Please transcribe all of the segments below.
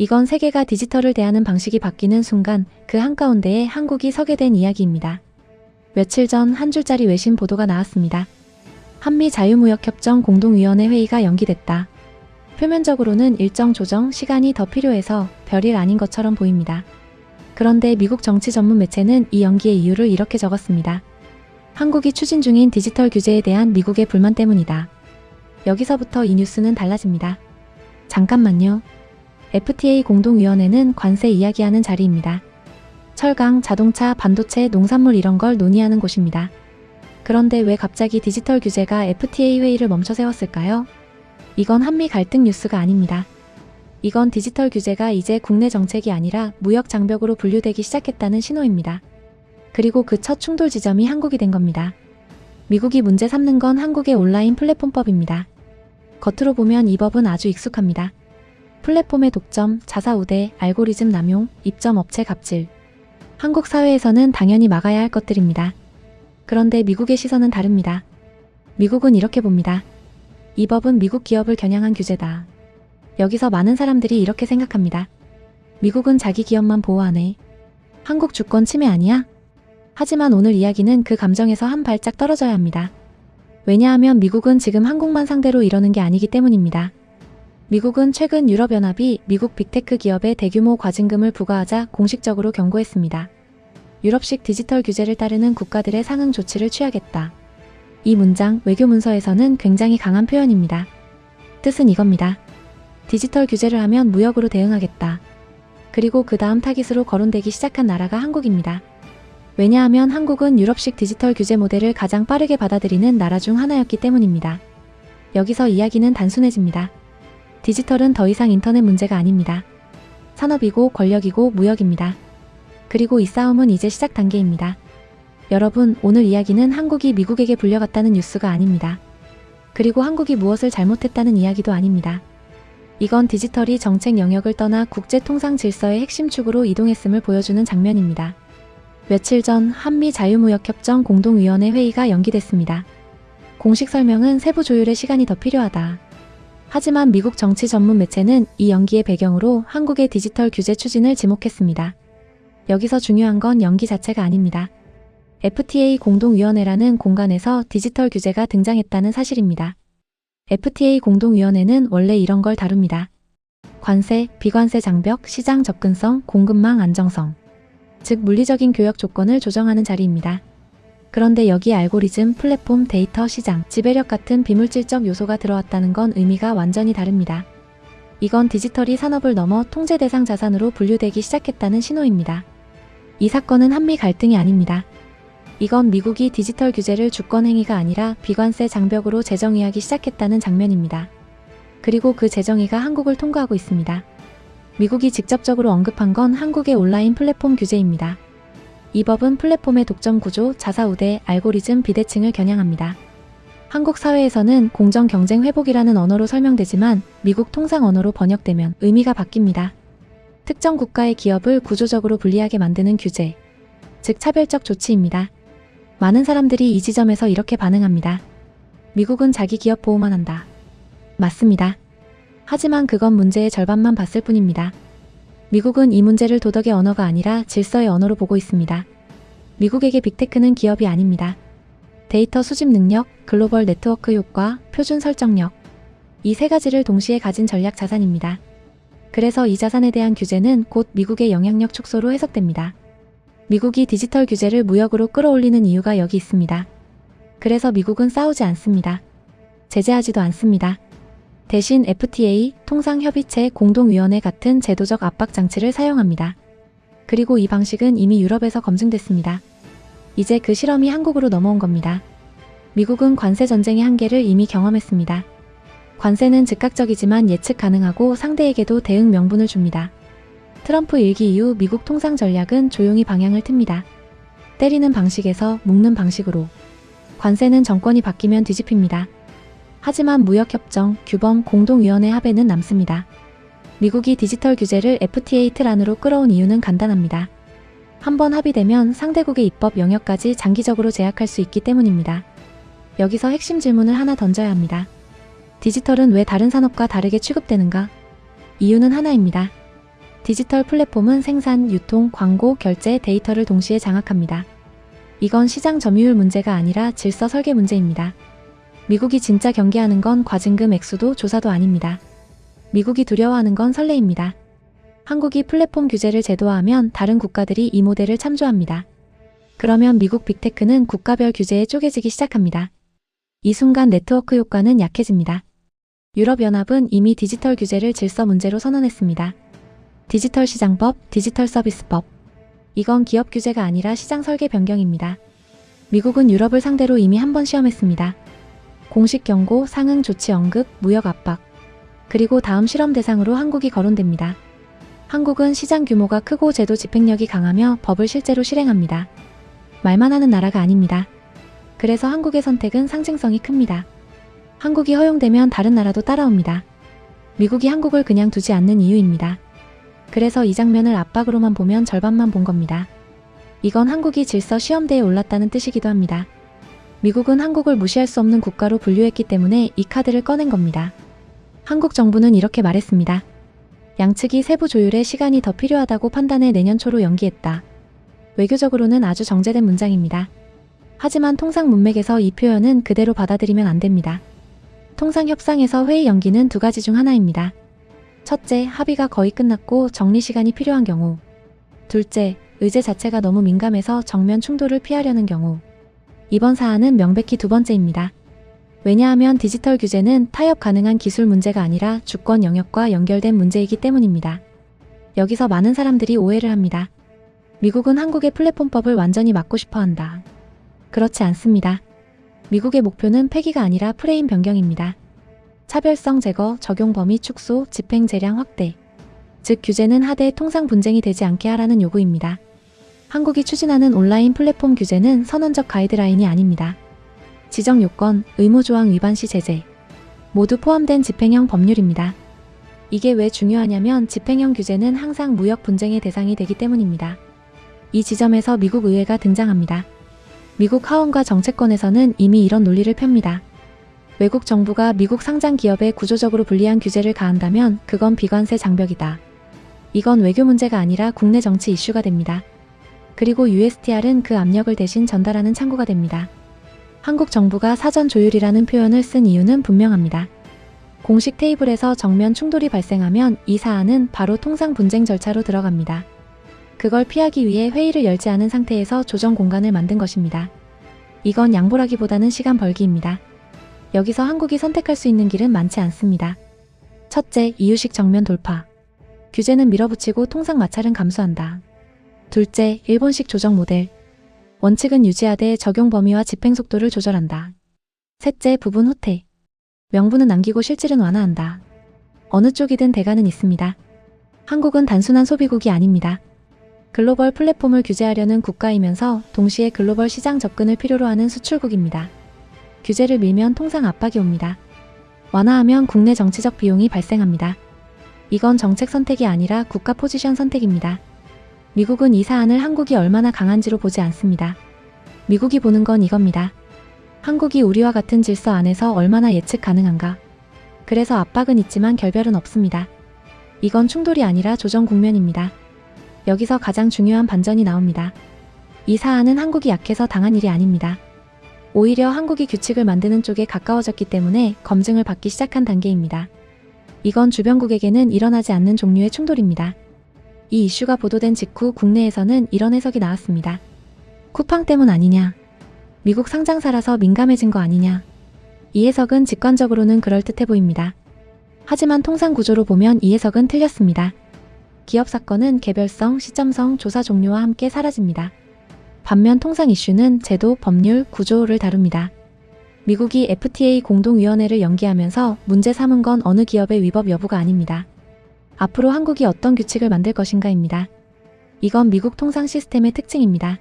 이건 세계가 디지털을 대하는 방식이 바뀌는 순간 그 한가운데에 한국이 서게 된 이야기입니다. 며칠 전 한 줄짜리 외신 보도가 나왔습니다. 한미 자유무역협정 공동위원회 회의가 연기됐다. 표면적으로는 일정 조정 시간이 더 필요해서 별일 아닌 것처럼 보입니다. 그런데 미국 정치 전문 매체는 이 연기의 이유를 이렇게 적었습니다. 한국이 추진 중인 디지털 규제에 대한 미국의 불만 때문이다. 여기서부터 이 뉴스는 달라집니다. 잠깐만요. FTA 공동위원회는 관세 이야기하는 자리입니다. 철강, 자동차, 반도체, 농산물 이런 걸 논의하는 곳입니다. 그런데 왜 갑자기 디지털 규제가 FTA 회의를 멈춰 세웠을까요? 이건 한미 갈등 뉴스가 아닙니다. 이건 디지털 규제가 이제 국내 정책이 아니라 무역 장벽으로 분류되기 시작했다는 신호입니다. 그리고 그 첫 충돌 지점이 한국이 된 겁니다. 미국이 문제 삼는 건 한국의 온라인 플랫폼법입니다. 겉으로 보면 이 법은 아주 익숙합니다. 플랫폼의 독점, 자사 우대, 알고리즘 남용, 입점 업체 갑질. 한국 사회에서는 당연히 막아야 할 것들입니다. 그런데 미국의 시선은 다릅니다. 미국은 이렇게 봅니다. 이 법은 미국 기업을 겨냥한 규제다. 여기서 많은 사람들이 이렇게 생각합니다. 미국은 자기 기업만 보호하네. 한국 주권 침해 아니야? 하지만 오늘 이야기는 그 감정에서 한 발짝 떨어져야 합니다. 왜냐하면 미국은 지금 한국만 상대로 이러는 게 아니기 때문입니다. 미국은 최근 유럽연합이 미국 빅테크 기업에 대규모 과징금을 부과하자 공식적으로 경고했습니다. 유럽식 디지털 규제를 따르는 국가들의 상응 조치를 취하겠다. 이 문장 외교 문서에서는 굉장히 강한 표현입니다. 뜻은 이겁니다. 디지털 규제를 하면 무역으로 대응하겠다. 그리고 그 다음 타깃으로 거론되기 시작한 나라가 한국입니다. 왜냐하면 한국은 유럽식 디지털 규제 모델을 가장 빠르게 받아들이는 나라 중 하나였기 때문입니다. 여기서 이야기는 단순해집니다. 디지털은 더 이상 인터넷 문제가 아닙니다. 산업이고 권력이고 무역입니다. 그리고 이 싸움은 이제 시작 단계입니다. 여러분, 오늘 이야기는 한국이 미국에게 불려갔다는 뉴스가 아닙니다. 그리고 한국이 무엇을 잘못했다는 이야기도 아닙니다. 이건 디지털이 정책 영역을 떠나 국제 통상 질서의 핵심 축으로 이동했음을 보여주는 장면입니다. 며칠 전 한미 자유무역협정 공동위원회 회의가 연기됐습니다. 공식 설명은 세부 조율의 시간이 더 필요하다. 하지만 미국 정치 전문 매체는 이 연기의 배경으로 한국의 디지털 규제 추진을 지목했습니다. 여기서 중요한 건 연기 자체가 아닙니다. FTA 공동위원회라는 공간에서 디지털 규제가 등장했다는 사실입니다. FTA 공동위원회는 원래 이런 걸 다룹니다. 관세, 비관세 장벽, 시장 접근성, 공급망 안정성. 즉 물리적인 교역 조건을 조정하는 자리입니다. 그런데 여기에 알고리즘, 플랫폼, 데이터, 시장, 지배력 같은 비물질적 요소가 들어왔다는 건 의미가 완전히 다릅니다. 이건 디지털이 산업을 넘어 통제 대상 자산으로 분류되기 시작했다는 신호입니다. 이 사건은 한미 갈등이 아닙니다. 이건 미국이 디지털 규제를 주권 행위가 아니라 비관세 장벽으로 재정의하기 시작했다는 장면입니다. 그리고 그 재정의가 한국을 통과하고 있습니다. 미국이 직접적으로 언급한 건 한국의 온라인 플랫폼 규제입니다. 이 법은 플랫폼의 독점 구조, 자사 우대, 알고리즘, 비대칭을 겨냥합니다. 한국 사회에서는 공정 경쟁 회복이라는 언어로 설명되지만 미국 통상 언어로 번역되면 의미가 바뀝니다. 특정 국가의 기업을 구조적으로 불리하게 만드는 규제, 즉 차별적 조치입니다. 많은 사람들이 이 지점에서 이렇게 반응합니다. 미국은 자기 기업 보호만 한다. 맞습니다. 하지만 그건 문제의 절반만 봤을 뿐입니다. 미국은 이 문제를 도덕의 언어가 아니라 질서의 언어로 보고 있습니다. 미국에게 빅테크는 기업이 아닙니다. 데이터 수집 능력, 글로벌 네트워크 효과, 표준 설정력. 이 세 가지를 동시에 가진 전략 자산입니다. 그래서 이 자산에 대한 규제는 곧 미국의 영향력 축소로 해석됩니다. 미국이 디지털 규제를 무역으로 끌어올리는 이유가 여기 있습니다. 그래서 미국은 싸우지 않습니다. 제재하지도 않습니다. 대신 FTA, 통상협의체, 공동위원회 같은 제도적 압박 장치를 사용합니다. 그리고 이 방식은 이미 유럽에서 검증됐습니다. 이제 그 실험이 한국으로 넘어온 겁니다. 미국은 관세 전쟁의 한계를 이미 경험했습니다. 관세는 즉각적이지만 예측 가능하고 상대에게도 대응 명분을 줍니다. 트럼프 일기 이후 미국 통상 전략은 조용히 방향을 틉니다. 때리는 방식에서 묶는 방식으로. 관세는 정권이 바뀌면 뒤집힙니다. 하지만 무역협정, 규범, 공동위원회 합의는 남습니다. 미국이 디지털 규제를 FTA 틀 안으로 끌어온 이유는 간단합니다. 한번 합의되면 상대국의 입법 영역까지 장기적으로 제약할 수 있기 때문입니다. 여기서 핵심 질문을 하나 던져야 합니다. 디지털은 왜 다른 산업과 다르게 취급되는가? 이유는 하나입니다. 디지털 플랫폼은 생산, 유통, 광고, 결제, 데이터를 동시에 장악합니다. 이건 시장 점유율 문제가 아니라 질서 설계 문제입니다. 미국이 진짜 경계하는 건 과징금 액수도 조사도 아닙니다. 미국이 두려워하는 건 선례입니다. 한국이 플랫폼 규제를 제도화하면 다른 국가들이 이 모델을 참조합니다. 그러면 미국 빅테크는 국가별 규제에 쪼개지기 시작합니다. 이 순간 네트워크 효과는 약해집니다. 유럽연합은 이미 디지털 규제를 질서 문제로 선언했습니다. 디지털 시장법, 디지털 서비스법. 이건 기업 규제가 아니라 시장 설계 변경입니다. 미국은 유럽을 상대로 이미 한 번 시험했습니다. 공식 경고, 상응 조치 언급, 무역 압박. 그리고 다음 실험 대상으로 한국이 거론됩니다. 한국은 시장 규모가 크고 제도 집행력이 강하며 법을 실제로 실행합니다. 말만 하는 나라가 아닙니다. 그래서 한국의 선택은 상징성이 큽니다. 한국이 허용되면 다른 나라도 따라옵니다. 미국이 한국을 그냥 두지 않는 이유입니다. 그래서 이 장면을 압박으로만 보면 절반만 본 겁니다. 이건 한국이 질서 시험대에 올랐다는 뜻이기도 합니다. 미국은 한국을 무시할 수 없는 국가로 분류했기 때문에 이 카드를 꺼낸 겁니다. 한국 정부는 이렇게 말했습니다. 양측이 세부 조율에 시간이 더 필요하다고 판단해 내년 초로 연기했다. 외교적으로는 아주 정제된 문장입니다. 하지만 통상 문맥에서 이 표현은 그대로 받아들이면 안 됩니다. 통상 협상에서 회의 연기는 두 가지 중 하나입니다. 첫째, 합의가 거의 끝났고 정리 시간이 필요한 경우. 둘째, 의제 자체가 너무 민감해서 정면 충돌을 피하려는 경우. 이번 사안은 명백히 두 번째입니다. 왜냐하면 디지털 규제는 타협 가능한 기술 문제가 아니라 주권 영역과 연결된 문제이기 때문입니다. 여기서 많은 사람들이 오해를 합니다. 미국은 한국의 플랫폼법을 완전히 막고 싶어 한다. 그렇지 않습니다. 미국의 목표는 폐기가 아니라 프레임 변경입니다. 차별성 제거, 적용 범위 축소, 집행 재량 확대. 즉 규제는 하대 통상 분쟁이 되지 않게 하라는 요구입니다. 한국이 추진하는 온라인 플랫폼 규제는 선언적 가이드라인이 아닙니다. 지정 요건, 의무조항 위반 시 제재. 모두 포함된 집행형 법률입니다. 이게 왜 중요하냐면 집행형 규제는 항상 무역 분쟁의 대상이 되기 때문입니다. 이 지점에서 미국 의회가 등장합니다. 미국 하원과 정책권에서는 이미 이런 논리를 펴니다. 외국 정부가 미국 상장 기업에 구조적으로 불리한 규제를 가한다면 그건 비관세 장벽이다. 이건 외교 문제가 아니라 국내 정치 이슈가 됩니다. 그리고 USTR은 그 압력을 대신 전달하는 창구가 됩니다. 한국 정부가 사전 조율이라는 표현을 쓴 이유는 분명합니다. 공식 테이블에서 정면 충돌이 발생하면 이 사안은 바로 통상 분쟁 절차로 들어갑니다. 그걸 피하기 위해 회의를 열지 않은 상태에서 조정 공간을 만든 것입니다. 이건 양보라기보다는 시간 벌기입니다. 여기서 한국이 선택할 수 있는 길은 많지 않습니다. 첫째, 이유식 정면 돌파. 규제는 밀어붙이고 통상 마찰은 감수한다. 둘째, 일본식 조정 모델. 원칙은 유지하되 적용 범위와 집행 속도를 조절한다. 셋째, 부분 후퇴. 명분은 남기고 실질은 완화한다. 어느 쪽이든 대가는 있습니다. 한국은 단순한 소비국이 아닙니다. 글로벌 플랫폼을 규제하려는 국가이면서 동시에 글로벌 시장 접근을 필요로 하는 수출국입니다. 규제를 밀면 통상 압박이 옵니다. 완화하면 국내 정치적 비용이 발생합니다. 이건 정책 선택이 아니라 국가 포지션 선택입니다. 미국은 이 사안을 한국이 얼마나 강한지로 보지 않습니다. 미국이 보는 건 이겁니다. 한국이 우리와 같은 질서 안에서 얼마나 예측 가능한가. 그래서 압박은 있지만 결별은 없습니다. 이건 충돌이 아니라 조정 국면입니다. 여기서 가장 중요한 반전이 나옵니다. 이 사안은 한국이 약해서 당한 일이 아닙니다. 오히려 한국이 규칙을 만드는 쪽에 가까워졌기 때문에 검증을 받기 시작한 단계입니다. 이건 주변국에게는 일어나지 않는 종류의 충돌입니다. 이 이슈가 보도된 직후 국내에서는 이런 해석이 나왔습니다. 쿠팡 때문 아니냐? 미국 상장사라서 민감해진 거 아니냐? 이 해석은 직관적으로는 그럴듯해 보입니다. 하지만 통상 구조로 보면 이 해석은 틀렸습니다. 기업 사건은 개별성, 시점성, 조사 종류와 함께 사라집니다. 반면 통상 이슈는 제도, 법률, 구조를 다룹니다. 미국이 FTA 공동위원회를 연기하면서 문제 삼은 건 어느 기업의 위법 여부가 아닙니다. 앞으로 한국이 어떤 규칙을 만들 것인가입니다. 이건 미국 통상 시스템의 특징입니다.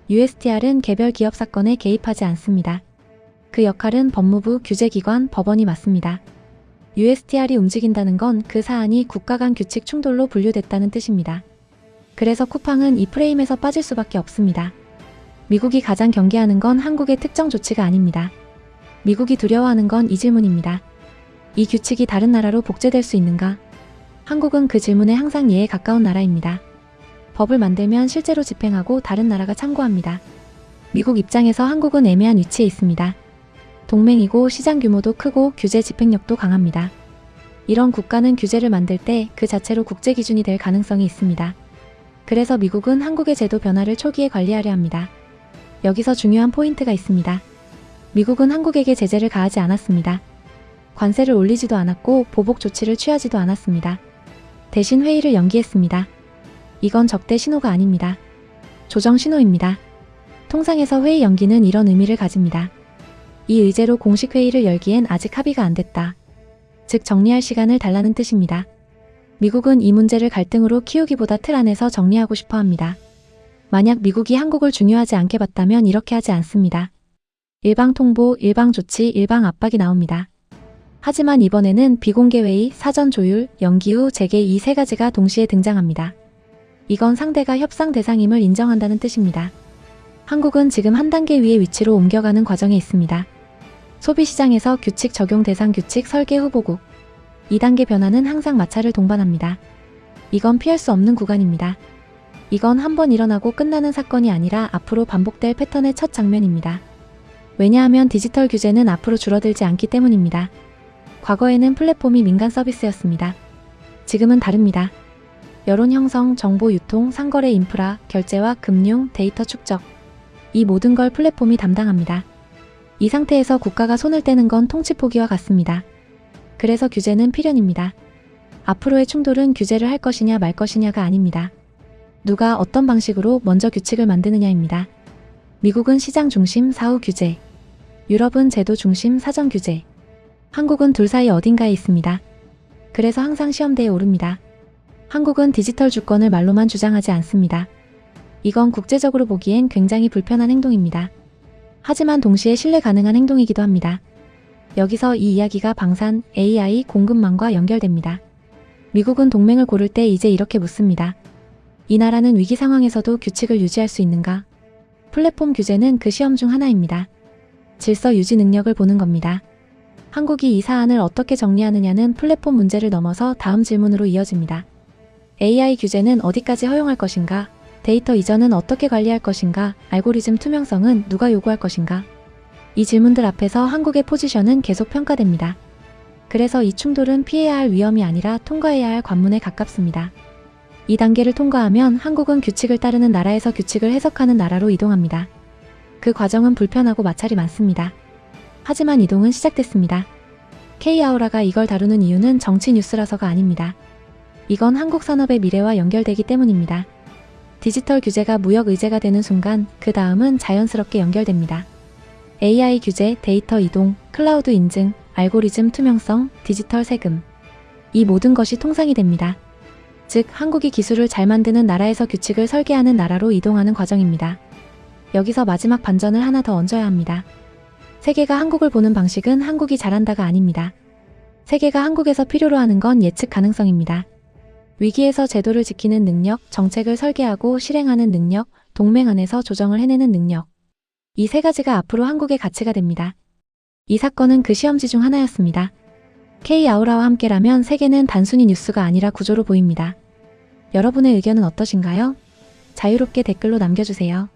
USTR은 개별 기업 사건에 개입하지 않습니다. 그 역할은 법무부, 규제기관, 법원이 맡습니다. USTR이 움직인다는 건 그 사안이 국가 간 규칙 충돌로 분류됐다는 뜻입니다. 그래서 쿠팡은 이 프레임에서 빠질 수밖에 없습니다. 미국이 가장 경계하는 건 한국의 특정 조치가 아닙니다. 미국이 두려워하는 건 이 질문입니다. 이 규칙이 다른 나라로 복제될 수 있는가? 한국은 그 질문에 항상 예에 가까운 나라입니다. 법을 만들면 실제로 집행하고 다른 나라가 참고합니다. 미국 입장에서 한국은 애매한 위치에 있습니다. 동맹이고 시장 규모도 크고 규제 집행력도 강합니다. 이런 국가는 규제를 만들 때 그 자체로 국제 기준이 될 가능성이 있습니다. 그래서 미국은 한국의 제도 변화를 초기에 관리하려 합니다. 여기서 중요한 포인트가 있습니다. 미국은 한국에게 제재를 가하지 않았습니다. 관세를 올리지도 않았고 보복 조치를 취하지도 않았습니다. 대신 회의를 연기했습니다. 이건 적대 신호가 아닙니다. 조정 신호입니다. 통상에서 회의 연기는 이런 의미를 가집니다. 이 의제로 공식 회의를 열기엔 아직 합의가 안 됐다. 즉 정리할 시간을 달라는 뜻입니다. 미국은 이 문제를 갈등으로 키우기보다 틀 안에서 정리하고 싶어 합니다. 만약 미국이 한국을 중요하지 않게 봤다면 이렇게 하지 않습니다. 일방 통보, 일방 조치, 일방 압박이 나옵니다. 하지만 이번에는 비공개 회의, 사전 조율, 연기 후 재개 이 세 가지가 동시에 등장합니다. 이건 상대가 협상 대상임을 인정한다는 뜻입니다. 한국은 지금 한 단계 위의 위치로 옮겨가는 과정에 있습니다. 소비시장에서 규칙 적용 대상 규칙 설계 후보국. 2단계 변화는 항상 마찰을 동반합니다. 이건 피할 수 없는 구간입니다. 이건 한번 일어나고 끝나는 사건이 아니라 앞으로 반복될 패턴의 첫 장면입니다. 왜냐하면 디지털 규제는 앞으로 줄어들지 않기 때문입니다. 과거에는 플랫폼이 민간 서비스였습니다. 지금은 다릅니다. 여론 형성, 정보 유통, 상거래 인프라, 결제와 금융, 데이터 축적. 이 모든 걸 플랫폼이 담당합니다. 이 상태에서 국가가 손을 떼는 건 통치 포기와 같습니다. 그래서 규제는 필연입니다. 앞으로의 충돌은 규제를 할 것이냐 말 것이냐가 아닙니다. 누가 어떤 방식으로 먼저 규칙을 만드느냐입니다. 미국은 시장 중심 사후 규제, 유럽은 제도 중심 사전 규제, 한국은 둘 사이 어딘가에 있습니다. 그래서 항상 시험대에 오릅니다. 한국은 디지털 주권을 말로만 주장하지 않습니다. 이건 국제적으로 보기엔 굉장히 불편한 행동입니다. 하지만 동시에 신뢰 가능한 행동이기도 합니다. 여기서 이 이야기가 방산, AI, 공급망과 연결됩니다. 미국은 동맹을 고를 때 이제 이렇게 묻습니다. 이 나라는 위기 상황에서도 규칙을 유지할 수 있는가? 플랫폼 규제는 그 시험 중 하나입니다. 질서 유지 능력을 보는 겁니다. 한국이 이 사안을 어떻게 정리하느냐는 플랫폼 문제를 넘어서 다음 질문으로 이어집니다. AI 규제는 어디까지 허용할 것인가? 데이터 이전은 어떻게 관리할 것인가? 알고리즘 투명성은 누가 요구할 것인가? 이 질문들 앞에서 한국의 포지션은 계속 평가됩니다. 그래서 이 충돌은 피해야 할 위험이 아니라 통과해야 할 관문에 가깝습니다. 이 단계를 통과하면 한국은 규칙을 따르는 나라에서 규칙을 해석하는 나라로 이동합니다. 그 과정은 불편하고 마찰이 많습니다. 하지만 이동은 시작됐습니다. K아우라가 이걸 다루는 이유는 정치 뉴스라서가 아닙니다. 이건 한국 산업의 미래와 연결되기 때문입니다. 디지털 규제가 무역 의제가 되는 순간 그 다음은 자연스럽게 연결됩니다. AI 규제, 데이터 이동, 클라우드 인증, 알고리즘 투명성, 디지털 세금. 이 모든 것이 통상이 됩니다. 즉, 한국이 기술을 잘 만드는 나라에서 규칙을 설계하는 나라로 이동하는 과정입니다. 여기서 마지막 반전을 하나 더 얹어야 합니다. 세계가 한국을 보는 방식은 한국이 잘한다가 아닙니다. 세계가 한국에서 필요로 하는 건 예측 가능성입니다. 위기에서 제도를 지키는 능력, 정책을 설계하고 실행하는 능력, 동맹 안에서 조정을 해내는 능력. 이 세 가지가 앞으로 한국의 가치가 됩니다. 이 사건은 그 시험지 중 하나였습니다. K아우라와 함께라면 세계는 단순히 뉴스가 아니라 구조로 보입니다. 여러분의 의견은 어떠신가요? 자유롭게 댓글로 남겨주세요.